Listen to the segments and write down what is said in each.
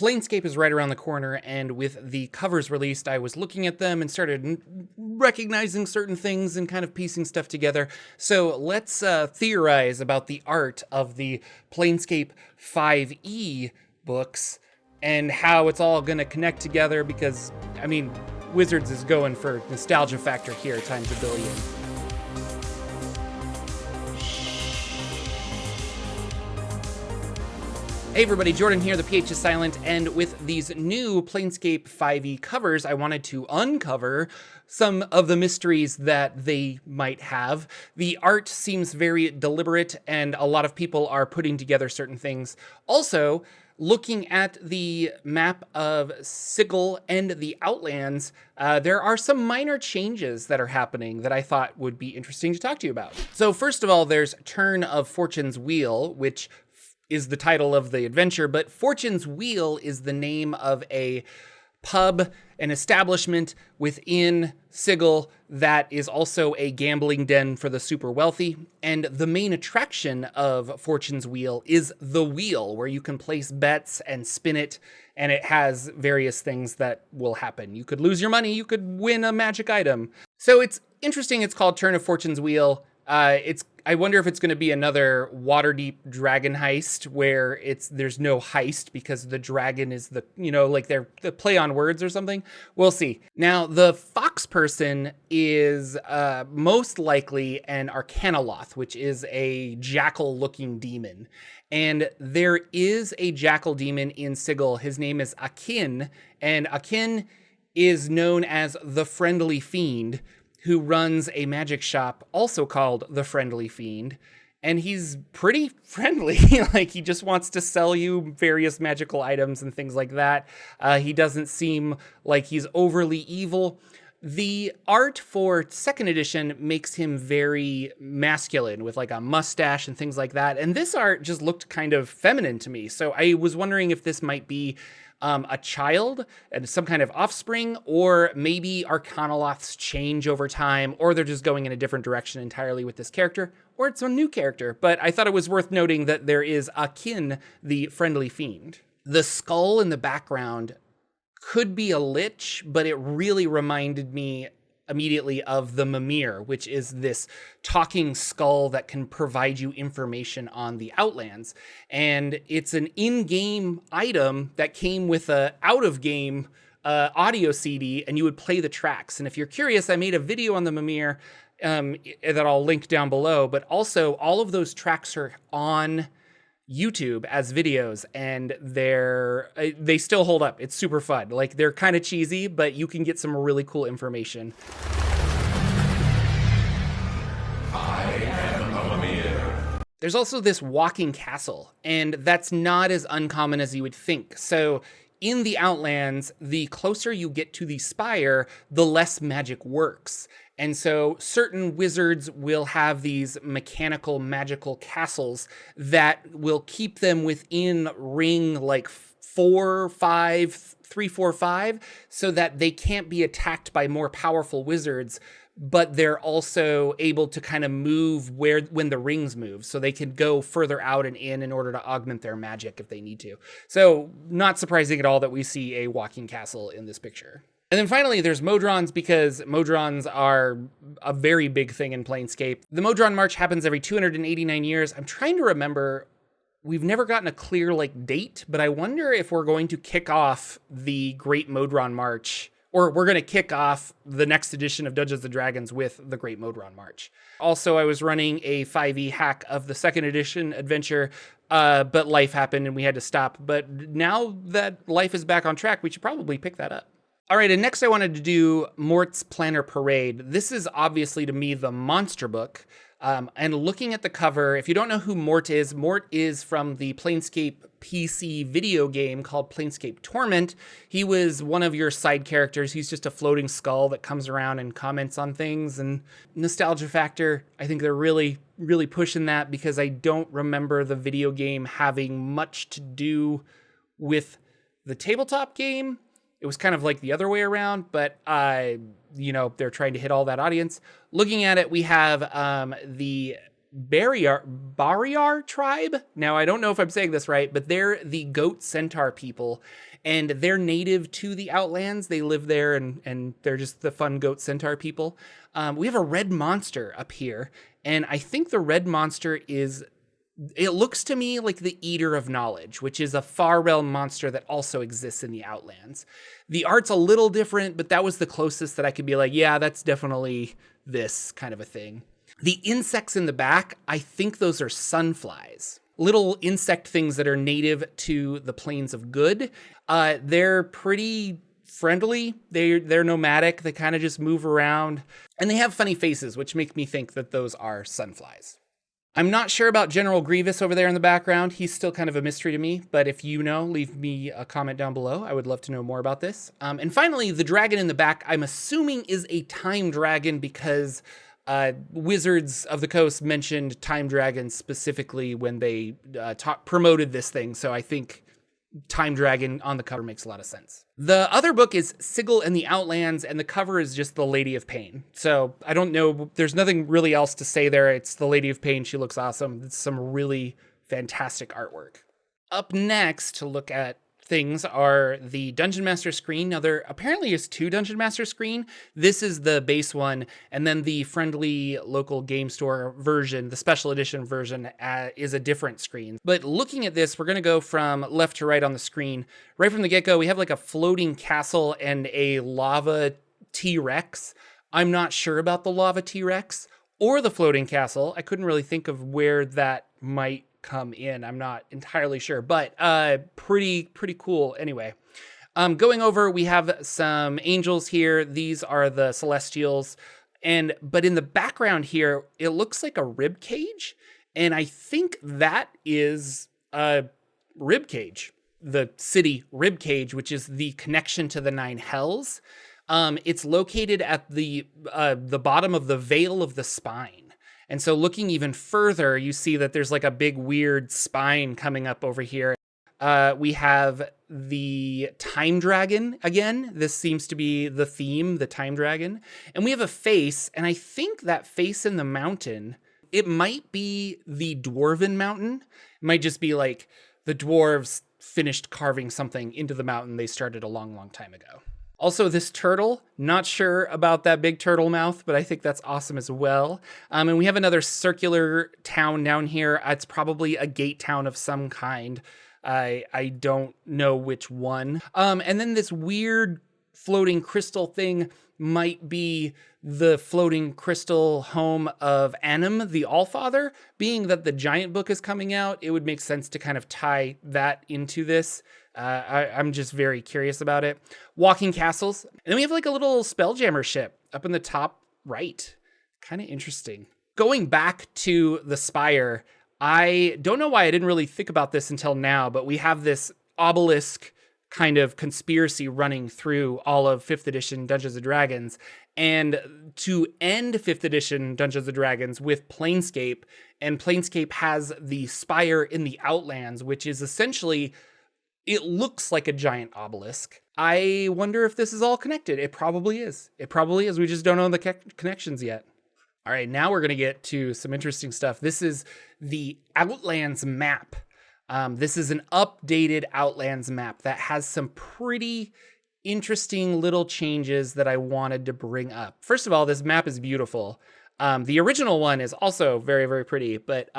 Planescape is right around the corner, and with the covers released, I was looking at them and started recognizing certain things and kind of piecing stuff together. So let's theorize about the art of the Planescape 5e books and how it's all going to connect together, because, I mean, Wizards is going for nostalgia factor here times a billion. Hey everybody, Jordan here, the PH is silent, and with these new Planescape 5e covers, I wanted to uncover some of the mysteries that they might have. The art seems very deliberate, and a lot of people are putting together certain things. Also, looking at the map of Sigil and the Outlands, there are some minor changes that are happening that I thought would be interesting to talk to you about. So first of all, there's Turn of Fortune's Wheel, which is the title of the adventure, but Fortune's Wheel is the name of a pub, an establishment within Sigil that is also a gambling den for the super wealthy. And the main attraction of Fortune's Wheel is the wheel, where you can place bets and spin it, and it has various things that will happen. You could lose your money, you could win a magic item. So it's interesting, it's called Turn of Fortune's Wheel. I wonder if it's going to be another Waterdeep dragon heist where there's no heist because the dragon is like they're the play on words or something. We'll see. Now, the fox person is most likely an Arcanoloth, which is a jackal-looking demon. And there is a jackal demon in Sigil. His name is Akin, and Akin is known as the Friendly Fiend, who runs a magic shop also called The Friendly Fiend. And he's pretty friendly. Like, he just wants to sell you various magical items and things like that. He doesn't seem like he's overly evil. The art for second edition makes him very masculine with like a mustache and things like that. And this art just looked kind of feminine to me. So I was wondering if this might be a child and some kind of offspring, or maybe Arcanoloths change over time, or they're just going in a different direction entirely with this character, or it's a new character. But I thought it was worth noting that there is Akin, the Friendly Fiend. The skull in the background could be a lich, but it really reminded me immediately of the Mimir, which is this talking skull that can provide you information on the Outlands. And it's an in-game item that came with a out-of-game audio CD, and you would play the tracks. And if you're curious, I made a video on the Mimir that I'll link down below, but also all of those tracks are on YouTube as videos, and they still hold up. It's super fun. Like, they're kind of cheesy, but you can get some really cool information. There's also this walking castle, and that's not as uncommon as you would think. So in the Outlands, the closer you get to the spire, the less magic works. And so certain wizards will have these mechanical, magical castles that will keep them within ring like 4, 5, 3, 4, 5, so that they can't be attacked by more powerful wizards, but they're also able to kind of move when the rings move, so they can go further out and in order to augment their magic if they need to. So not surprising at all that we see a walking castle in this picture. And then finally, there's Modrons, because Modrons are a very big thing in Planescape. The Modron March happens every 289 years. I'm trying to remember, we've never gotten a clear date, but I wonder if we're going to kick off the Great Modron March, or we're going to kick off the next edition of Dungeons & Dragons with the Great Modron March. Also, I was running a 5e hack of the second edition adventure, but life happened and we had to stop. But now that life is back on track, we should probably pick that up. All right, and next I wanted to do Morts Parade. This is obviously, to me, the monster book. And looking at the cover, if you don't know who Mort is from the Planescape PC video game called Planescape Torment. He was one of your side characters. He's just a floating skull that comes around and comments on things. And nostalgia factor, I think they're really, really pushing that, because I don't remember the video game having much to do with the tabletop game. It was kind of like the other way around, but they're trying to hit all that audience. Looking at it, we have the Bariar tribe. Now, I don't know if I'm saying this right, but they're the goat centaur people, and they're native to the Outlands. They live there, and they're just the fun goat centaur people. We have a red monster up here, and I think the red monster is... It looks to me like the Eater of Knowledge, which is a far realm monster that also exists in the Outlands. The art's a little different, but that was the closest that I could be like, yeah, that's definitely this kind of a thing. The insects in the back, I think those are sunflies. Little insect things that are native to the Plains of Good. They're pretty friendly. They're nomadic. They kind of just move around. And they have funny faces, which make me think that those are sunflies. I'm not sure about General Grievous over there in the background. He's still kind of a mystery to me, but if you know, leave me a comment down below. I would love to know more about this. And finally, the dragon in the back, I'm assuming is a time dragon because Wizards of the Coast mentioned time dragons specifically when they promoted this thing. So I think time dragon on the cover makes a lot of sense. The other book is Sigil and the Outlands, and the cover is just the Lady of Pain. So I don't know, there's nothing really else to say there. It's the Lady of Pain. She looks awesome. It's some really fantastic artwork. Up next to look at things are the Dungeon Master screen. Now there apparently is 2 Dungeon Master screen. This is the base one, and then the friendly local game store version, the special edition version, is a different screen. But looking at this, we're going to go from left to right on the screen. Right from the get-go, we have like a floating castle and a lava T-Rex. I'm not sure about the lava T-Rex or the floating castle. I couldn't really think of where that might come in. I'm not entirely sure, but pretty cool anyway. Going over, we have some angels here. These are the celestials, but in the background here, it looks like a rib cage, and I think that is a rib cage, the city rib cage, which is the connection to the 9 hells. It's located at the bottom of the Veil of the Spine. And so looking even further, you see that there's like a big weird spine coming up over here. We have the time dragon again. This seems to be the theme, the time dragon. And we have a face, and I think that face in the mountain, it might be the Dwarven Mountain. It might just be like the dwarves finished carving something into the mountain they started a long time ago. Also, this turtle, not sure about that big turtle mouth, but I think that's awesome as well. And we have another circular town down here. It's probably a gate town of some kind. I don't know which one. And then this weird floating crystal thing might be the floating crystal home of Anim, the Allfather. Being that the giant book is coming out, it would make sense to kind of tie that into this. I'm just very curious about it. Walking castles. And then we have like a little Spelljammer ship up in the top right. Kind of interesting. Going back to the Spire, I don't know why I didn't really think about this until now, but we have this obelisk kind of conspiracy running through all of 5th edition Dungeons & Dragons. And to end 5th edition Dungeons & Dragons with Planescape, and Planescape has the Spire in the Outlands, which is essentially... It looks like a giant obelisk. I wonder if this is all connected. It probably is. It probably is. We just don't know the connections yet. All right, now we're going to get to some interesting stuff. This is the Outlands map. This is an updated Outlands map that has some pretty interesting little changes that I wanted to bring up. First of all, this map is beautiful. The original one is also very pretty, but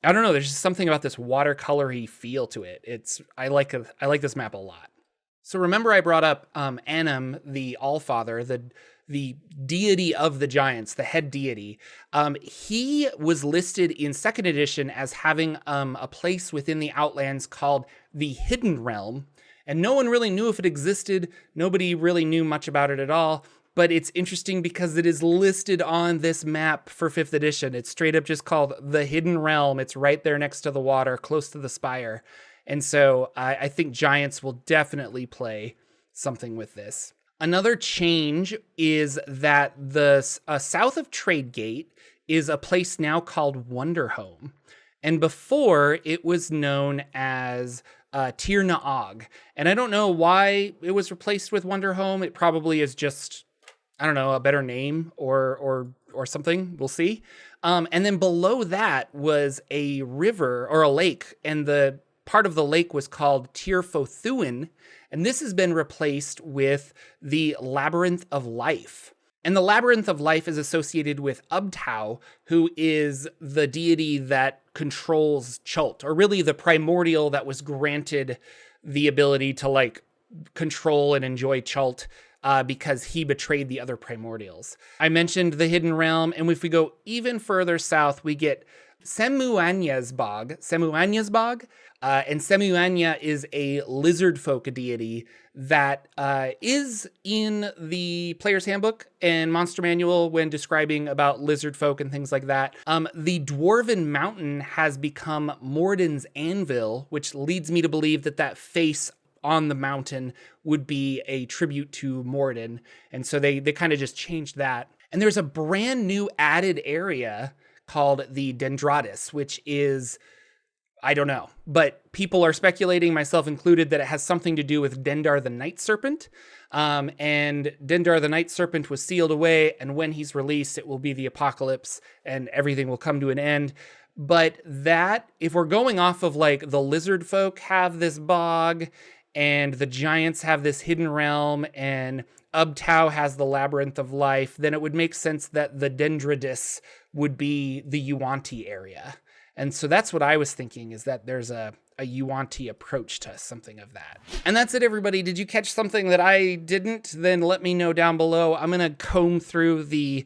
I don't know. There's just something about this watercolory feel to it. I like this map a lot. So remember I brought up Anim, the Allfather, the deity of the giants, the head deity. He was listed in 2nd edition as having a place within the Outlands called the Hidden Realm. And no one really knew if it existed. Nobody really knew much about it at all. But it's interesting because it is listed on this map for 5th edition. It's straight up just called the Hidden Realm. It's right there next to the water, close to the Spire. And so I think giants will definitely play something with this. Another change is that the south of Tradegate is a place now called Wonderhome. And before, it was known as Tir Naog. And I don't know why it was replaced with Wonderhome. It probably is just... I don't know, a better name or something. We'll see. And then below that was a river or a lake, and the part of the lake was called Tir Fothuin, and this has been replaced with the Labyrinth of Life. And the Labyrinth of Life is associated with Ubtao, who is the deity that controls Chult, or really the primordial that was granted the ability to like control and enjoy Chult because he betrayed the other primordials. I mentioned the Hidden Realm, and if we go even further south, we get Semuanya's Bog. And Semuanya is a lizard folk deity that is in the player's handbook and monster manual when describing about lizard folk and things like that. The Dwarven Mountain has become Morden's Anvil, which leads me to believe that that face on the mountain would be a tribute to Morden. And so they kind of just changed that. And there's a brand new added area called the Dendratis, which is, I don't know, but people are speculating, myself included, that it has something to do with Dendar the Night Serpent. And Dendar the Night Serpent was sealed away, and when he's released, it will be the apocalypse and everything will come to an end. But that, if we're going off of like the lizard folk have this bog, and the giants have this hidden realm, and Ubtao has the Labyrinth of Life, then it would make sense that the Dendradis would be the Yuan-Ti area. And so that's what I was thinking, is that there's a Yuan-Ti approach to something of that. And that's it, everybody. Did you catch something that I didn't? Then let me know down below. I'm going to comb through the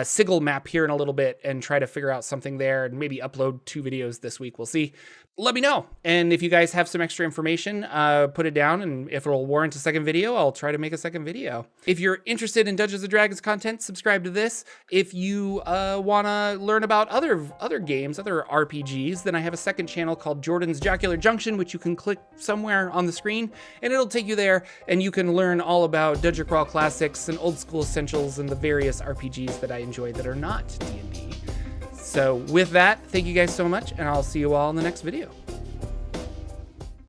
Sigil map here in a little bit and try to figure out something there, and maybe upload 2 videos this week. We'll see. Let me know. And if you guys have some extra information, put it down, and if it'll warrant a second video, I'll try to make a second video. If you're interested in Dungeons & Dragons content, subscribe to this. If you want to learn about other games, other RPGs, then I have a second channel called Jordan's Jocular Junction, which you can click somewhere on the screen, and it'll take you there, and you can learn all about Dungeon Crawl Classics and Old School Essentials and the various RPGs that I enjoy that are not D&D. So with that, thank you guys so much, and I'll see you all in the next video.